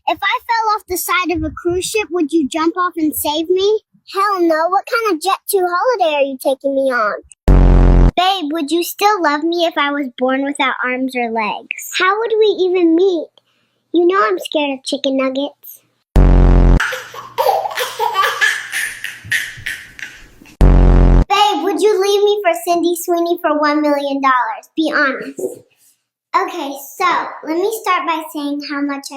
If I fell off the side of a cruise ship, would you jump off and save me? Hell no. What kind of Jet2 holiday are you taking me on? Babe, would you still love me if I was born without arms or legs? How would we even meet? You know I'm scared of chicken nuggets. Babe, would you leave me for Cindy Sweeney for $1 million? Be honest. Okay, so let me start by saying how much I